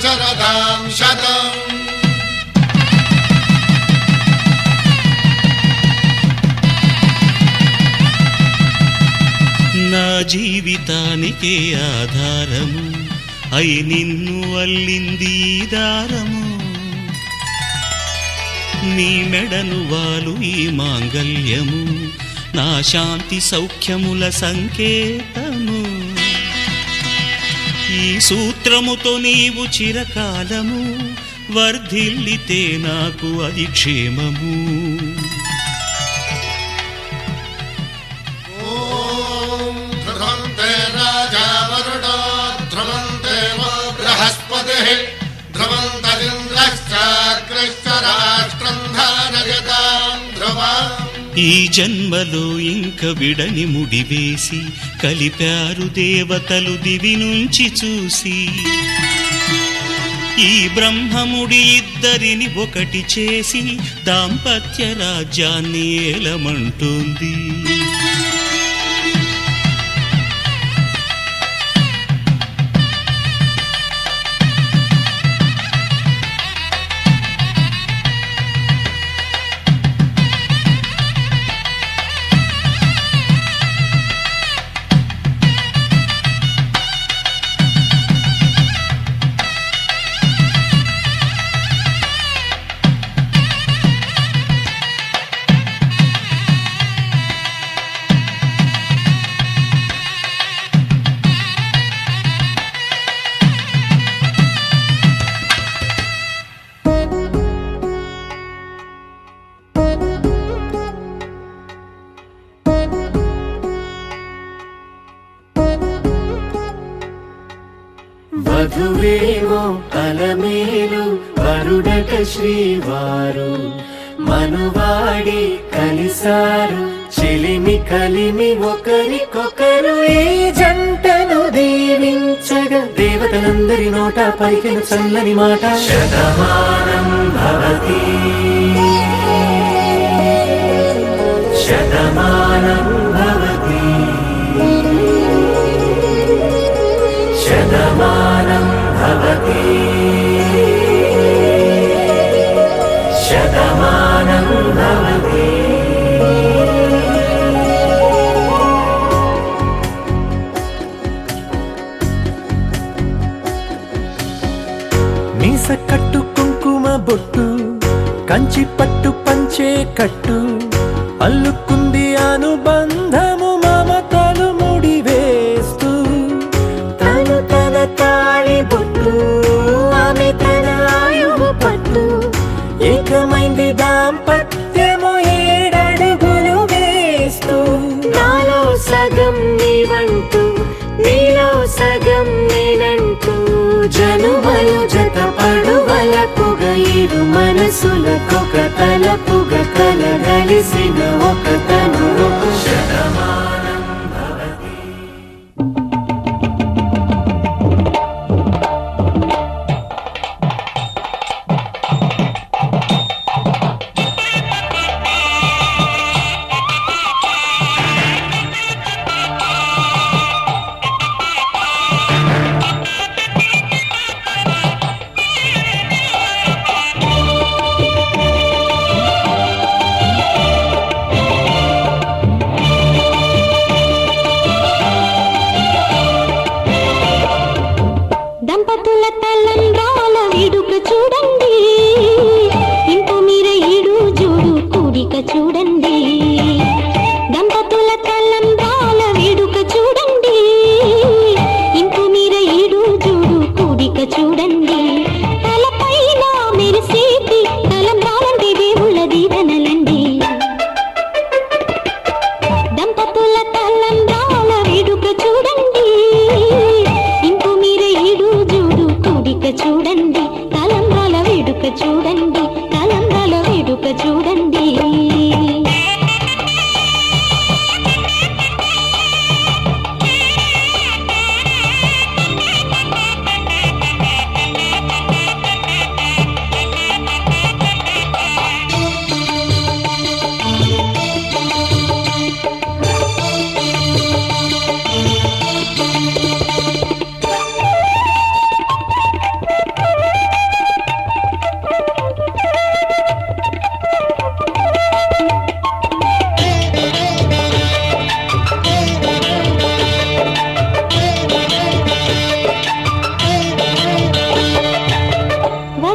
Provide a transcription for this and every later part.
శరదాం శతం. నా జీవితానికే ఆధారము అయి నిన్ను అల్లింది దారము. నీ మెడను వాలు ఈ మాంగల్యము నా శాంతి సౌఖ్యముల సంకేతము. ఈ సూత్రముతో నీవు చిరకాలము వర్ధిల్లితే నాకు అది క్షేమము. ఈ జన్మలో ఇంక విడని ముడివేసి కలిపారు దేవతలు దివి నుంచి చూసి. ఈ బ్రహ్మముడి ఇద్దరిని ఒకటి చేసి దాంపత్య రాజ్యాన్ని ఏలమంటుంది. వధువేమో అలమేలు వరుడట శ్రీవారు మనువాడి కలిసారు చెలిమి కలిమి ఒకరికొకరు. ఈ జంటను దీవించగా దేవతలందరి నోట పలికిన చల్లని మాట శతమానం భవతి శతమానం భవతి శతమానం భవతి శతమానం భవతి. మీస కట్టు కుంకుమ బొట్టు కంచి పట్టు పంచే కట్టు అల్లుకుంది అనుబంధము మమతలు ముడివేస్తూ. తను తన తాళి బొట్టు ఆమె తన ఆయువు పట్టు ఏకమైంది దాంపత్యము 7 అడుగులు వేస్తూ. నాలో సగం నీవంటూ నీలో సగం నేనంటూ జనుమలు జతపడువలపుగ ఇరు మనసులకొక తలపుగ కలగలిసిన ఒక తనువు శతమానం భవతి.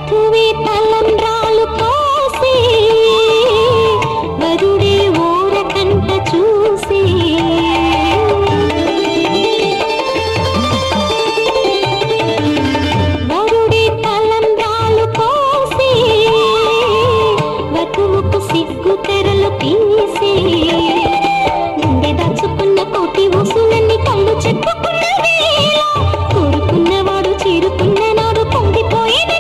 వధువే తలంబ్రాలు పోసి వరుడే ఓరకంట చూసి వరుడే తలంబ్రాలు పోసి వధువుకు సిగ్గు తెరలు తీసి గుండె దాచుకున్న కోటి ఊసులన్నీ కళ్ళు చెప్పుకున్న వేళ కోరుకున్నవాడు చేరుకున్న నాడు పొంగిపోయేది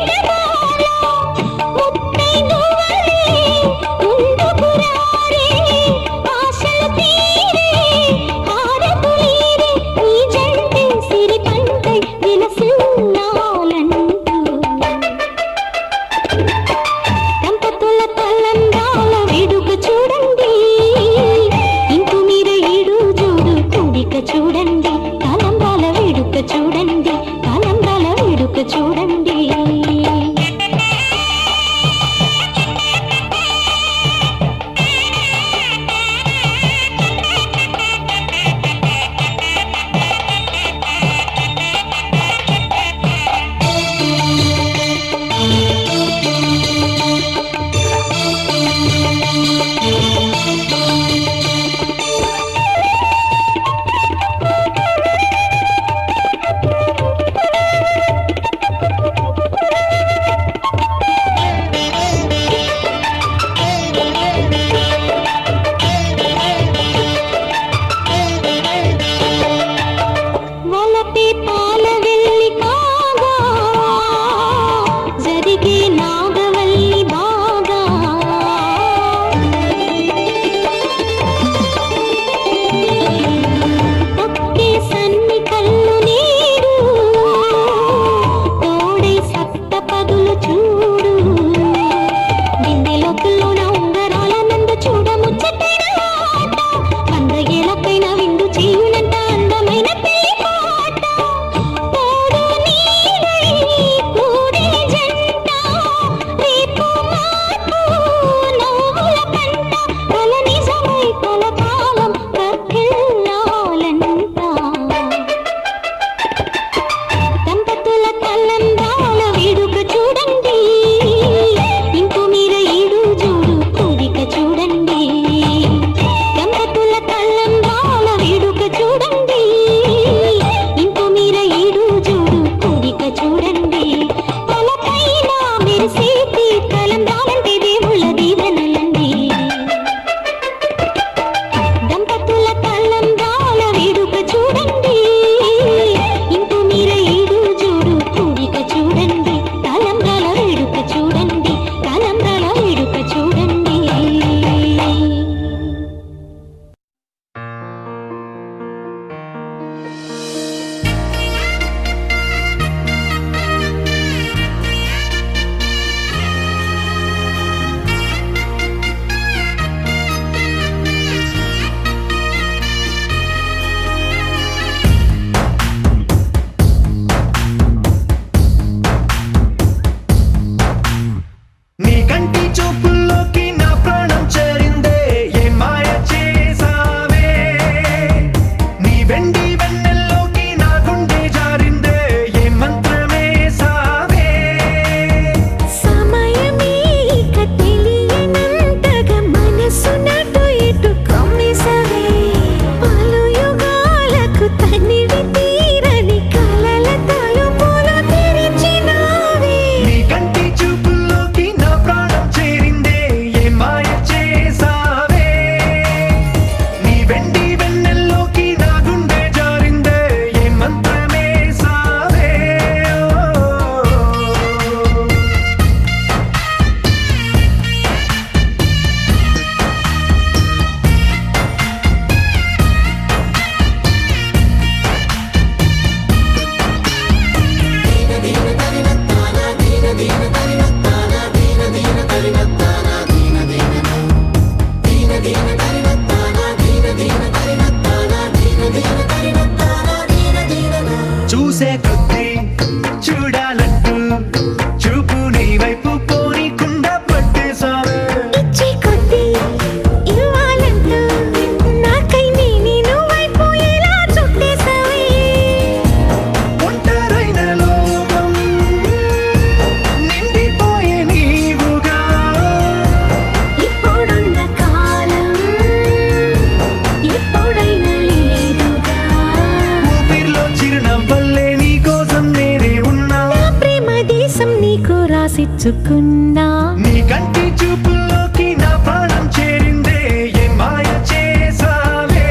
నీకు రాసిచ్చుకున్నా. నీ కంటి చూపుల్లోకి నా ప్రాణం చేరిందే ఏ మాయ చేసావే.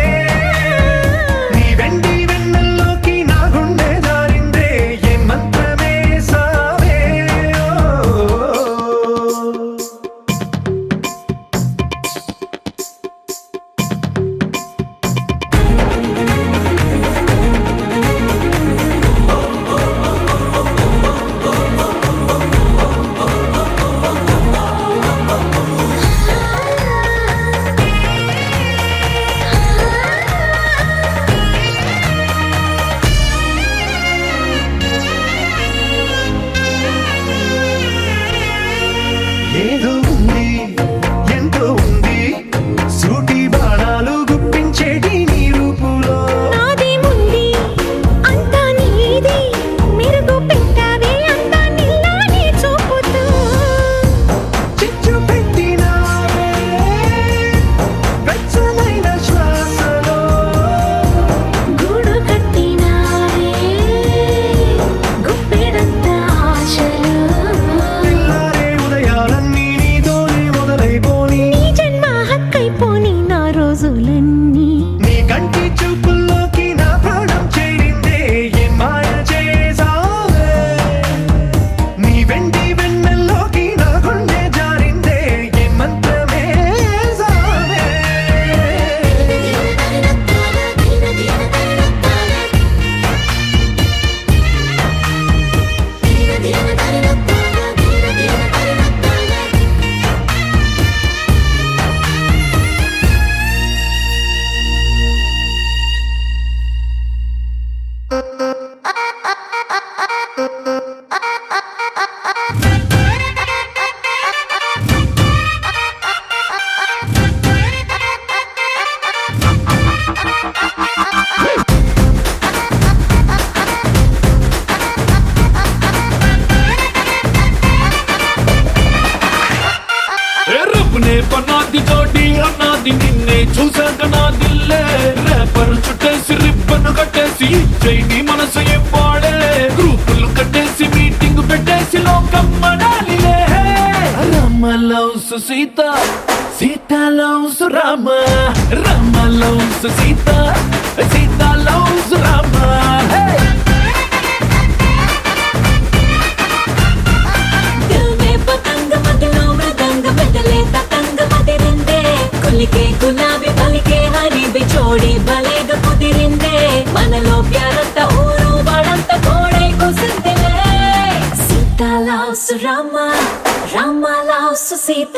నీ వెండి వెన్నెల్లోకి నా గుండె జారిందే ఏ మంత్రమేసావే. ఏదో ఉంది ఎంతో ఉంది సూటి బాణాలు గుప్పించేటి నీ రూపులో. నాదేముంది అంతా నీది, మెరుగు పెట్టావే అంతా నీలానే చూపుతూ. చిచ్చు పెట్టినావే వెచ్చనైన శ్వాసలో. గూడు కట్టినావే గుప్పెడంత ఆశలు. తెల్లారే ఉదయాలన్నీ నీతోనే మొదలైపోని. నీ జన్మ హక్కైపోని నా రోజులన్నీ. నీ కంటి చూపుల్లోకి నా ప్రాణం చేరిందే ఏ మాయ చేసావే. నీ వెండి వెన్నెల్లోకి నా గుండె జారిందే ఏ మంత్రమేసావే. రబ్బునే పన్నాది జోడి అన్నాది నిన్నే చూసాక నా దిల్లే. రేపర్ చుట్టేసి రిబ్బన్ కట్టేసి చైని మనసు ఇవ్వాడే. గ్రూపులు కట్టేసి మీటింగ్ పెట్టేసి లోకం మనాలిలే. Rama loves Sita, Sita loves Rama. Rama loves Sita, Sita loves Rama. దిల్ మే పతంగ మదిలో మృదంగ బదలే తతంగ మదిరిందే. కొలికే గులాబీ పలికే హరి బిచోడి బలేగ కుదిరిందే. మనలో ప్యారంత ఊరు వాడంత కోడై కుసిందిలే. Sita loves Rama, Rama loves Sita,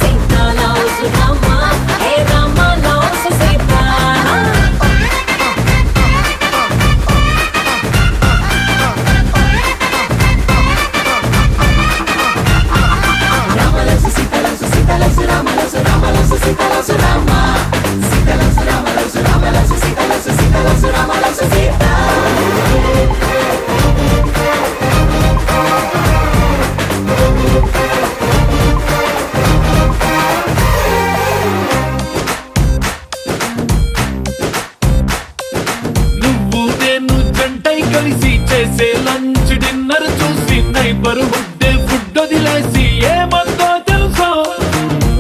Sita loves Rama. Hey Rama loves Sita. నువ్వు నేను జంటై కలిసి చేసే లంచ్ డిన్నర్ చూసి నైబర్ హుడ్డే ఫుడ్ వదిలేసి ఏమందో తెలుసా.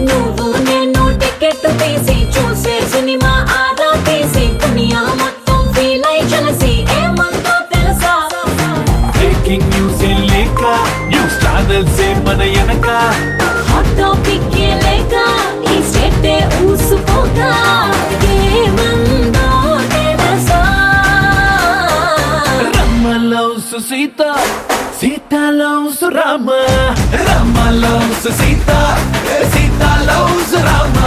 నువ్వు నేను టికెట్ తీసి చూసే సినిమా ఆదా తీసి దునియా మొత్తం ఫీల్ అయి కలిసి ఏమందో తెలుసా. బ్రేకింగ్ న్యూస్ లేక న్యూస్ ఛానల్స్ మన వెనక. హాట్ టాపిక్ లేక ఈ స్టేట్ ఊసుకోగా ఏమందో తెలుసా. Rama loves Sita, Sita loves Rama. Rama loves Sita, Sita loves Rama.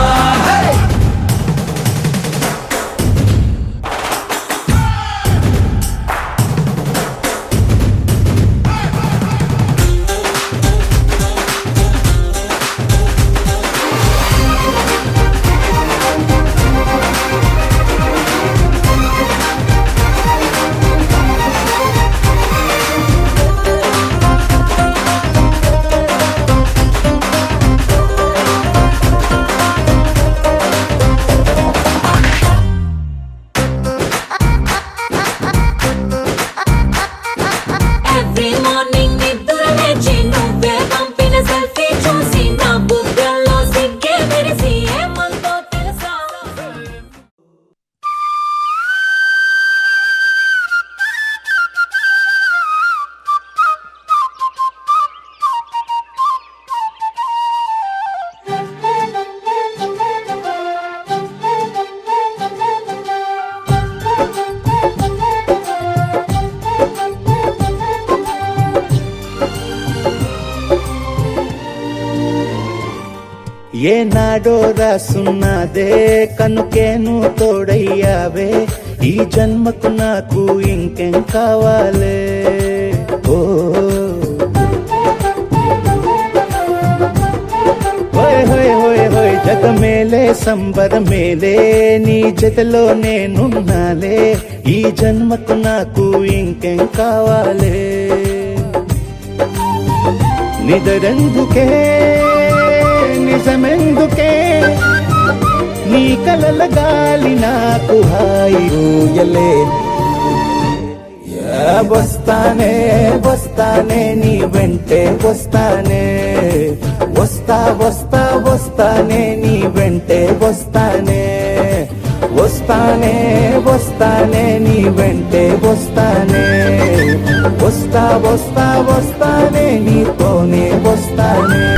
ఏనాడో రాసున్నదే కనుకేను తోడయ్యావే ఈ జన్మకు నాకు ఇంకేం కావాలే ఓ హోయ్ హోయ్ హోయ్ హోయ్ జగ మేలే సంబర మేలే నీ జతలో నేనున్నాలే ఈ జన్మకు నాకు ఇంకేం కావాలే నిదరెందుకే నిజమెందుకే నీ కలల గాలి నాకు హాయిలే వస్తానే వస్తానే నీ వెంటే వస్తానే వస్తా వస్తా వస్తానే నీ వెంటే వస్తానే వస్తానే వస్తానే నీ వెంటే వస్తానే వస్తా వస్తా వస్తానే నీతోనే వస్తానే